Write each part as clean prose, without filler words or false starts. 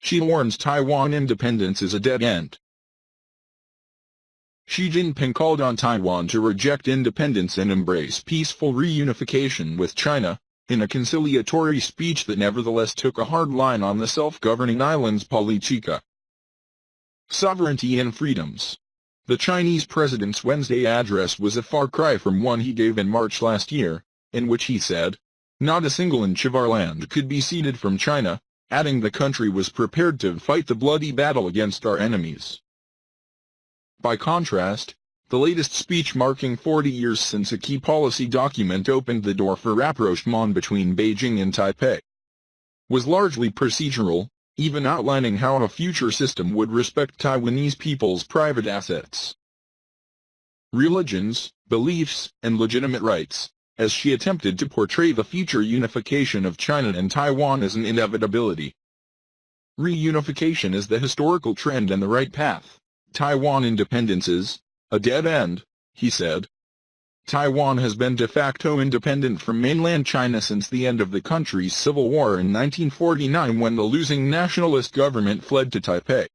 She warns Taiwan independence is a dead end. Xi Jinping called on Taiwan to reject independence and embrace peaceful reunification with China, in a conciliatory speech that nevertheless took a hard line on the self-governing island's politica. Sovereignty and freedoms. The Chinese president's Wednesday address was a far cry from one he gave in March last year, in which he said, "Not a single inch of our land could be ceded from China," adding the country was prepared to fight the bloody battle against our enemies. By contrast, the latest speech marking 40 years since a key policy document opened the door for rapprochement between Beijing and Taipei, was largely procedural, even outlining how a future system would respect Taiwanese people's private assets, religions, beliefs, and legitimate rights, as she attempted to portray the future unification of China and Taiwan as an inevitability. Reunification is the historical trend and the right path. Taiwan independence is a dead end, he said. Taiwan has been de facto independent from mainland China since the end of the country's civil war in 1949, when the losing nationalist government fled to Taipei.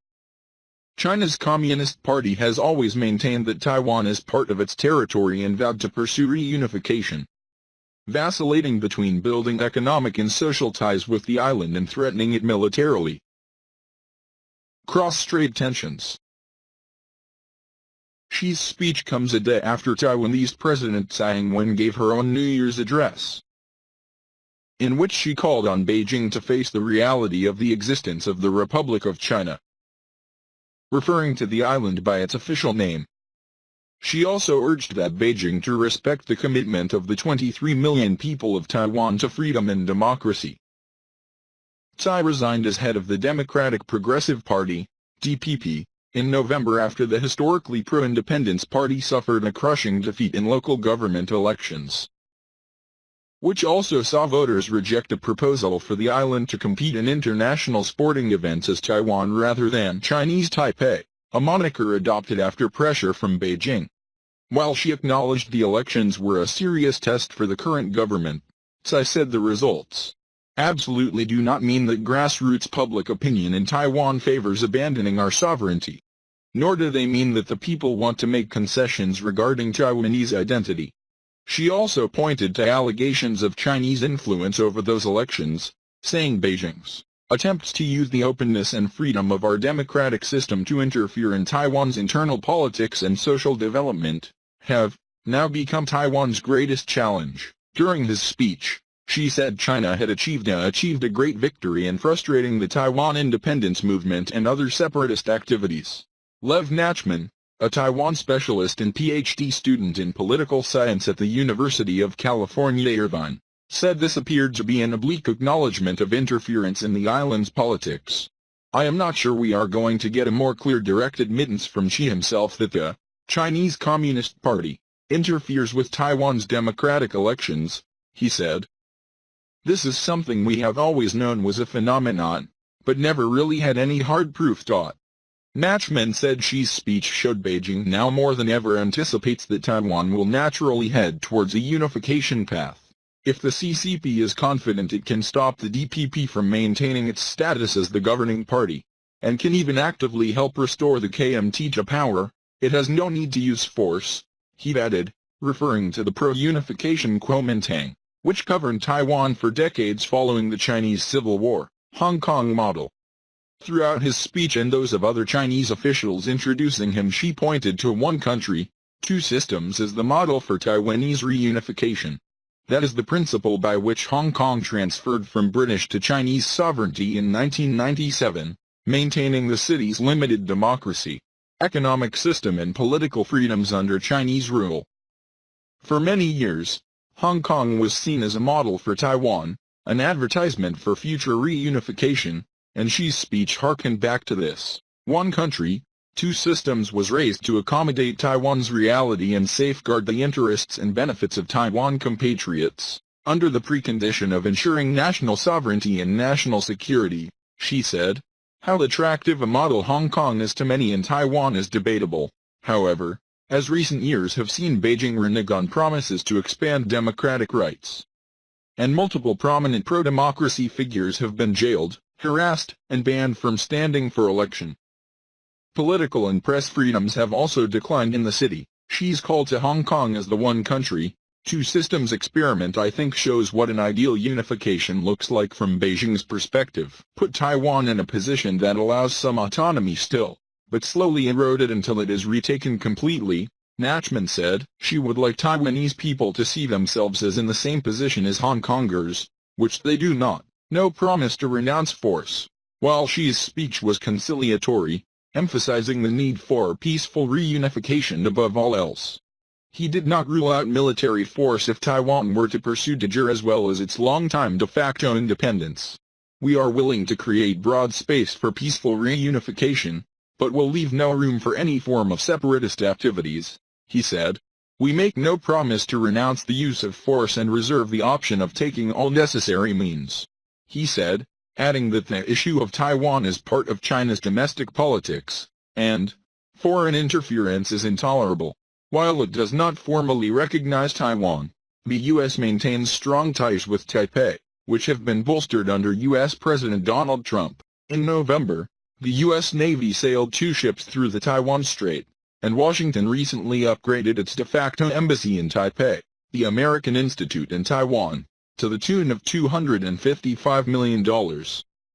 China's Communist Party has always maintained that Taiwan is part of its territory and vowed to pursue reunification, vacillating between building economic and social ties with the island and threatening it militarily. Cross-strait tensions. Xi's speech comes a day after Taiwanese President Tsai Ing-wen gave her own New Year's address, in which she called on Beijing to face the reality of the existence of the Republic of China, referring to the island by its official name. She also urged that Beijing to respect the commitment of the 23 million people of Taiwan to freedom and democracy. Tsai resigned as head of the Democratic Progressive Party, DPP, in November after the historically pro-independence party suffered a crushing defeat in local government elections, which also saw voters reject a proposal for the island to compete in international sporting events as Taiwan rather than Chinese Taipei, a moniker adopted after pressure from Beijing. While she acknowledged the elections were a serious test for the current government, Tsai said the results absolutely do not mean that grassroots public opinion in Taiwan favors abandoning our sovereignty, nor do they mean that the people want to make concessions regarding Taiwanese identity. She also pointed to allegations of Chinese influence over those elections, saying Beijing's attempts to use the openness and freedom of our democratic system to interfere in Taiwan's internal politics and social development have now become Taiwan's greatest challenge. During his speech, she said China had achieved a great victory in frustrating the Taiwan independence movement and other separatist activities. Lev Nachman, a Taiwan specialist and PhD student in political science at the University of California, Irvine, said this appeared to be an oblique acknowledgement of interference in the island's politics. "I am not sure we are going to get a more clear direct admittance from Xi himself that the Chinese Communist Party interferes with Taiwan's democratic elections," he said. "This is something we have always known was a phenomenon, but never really had any hard proof taught." Nachman said Xi's speech showed Beijing now more than ever anticipates that Taiwan will naturally head towards a unification path, if the CCP is confident it can stop the DPP from maintaining its status as the governing party, and can even actively help restore the KMT to power. It has no need to use force, he added, referring to the pro-unification Kuomintang, which governed Taiwan for decades following the Chinese Civil War, Hong Kong model. Throughout his speech and those of other Chinese officials introducing him, Xi pointed to one country, two systems as the model for Taiwanese reunification. That is the principle by which Hong Kong transferred from British to Chinese sovereignty in 1997, maintaining the city's limited democracy, economic system and political freedoms under Chinese rule. For many years, Hong Kong was seen as a model for Taiwan, an advertisement for future reunification, and Xi's speech harkened back to this. One country, two systems was raised to accommodate Taiwan's reality and safeguard the interests and benefits of Taiwan compatriots, under the precondition of ensuring national sovereignty and national security, Xi said. How attractive a model Hong Kong is to many in Taiwan is debatable, however, as recent years have seen Beijing renege on promises to expand democratic rights, and multiple prominent pro-democracy figures have been jailed, harassed, and banned from standing for election. Political and press freedoms have also declined in the city. Xi's call to Hong Kong as the one country, two systems experiment I think shows what an ideal unification looks like from Beijing's perspective. Put Taiwan in a position that allows some autonomy still, but slowly eroded until it is retaken completely, Nachman said. She would like Taiwanese people to see themselves as in the same position as Hong Kongers, which they do not. No promise to renounce force. While Xi's speech was conciliatory, emphasizing the need for peaceful reunification above all else, he did not rule out military force if Taiwan were to pursue de jure as well as its long-time de facto independence. We are willing to create broad space for peaceful reunification, but will leave no room for any form of separatist activities, he said. We make no promise to renounce the use of force and reserve the option of taking all necessary means, he said, adding that the issue of Taiwan is part of China's domestic politics, and foreign interference is intolerable. While it does not formally recognize Taiwan, the U.S. maintains strong ties with Taipei, which have been bolstered under U.S. President Donald Trump. In November, the U.S. Navy sailed 2 ships through the Taiwan Strait, and Washington recently upgraded its de facto embassy in Taipei, the American Institute in Taiwan, to the tune of $255 million.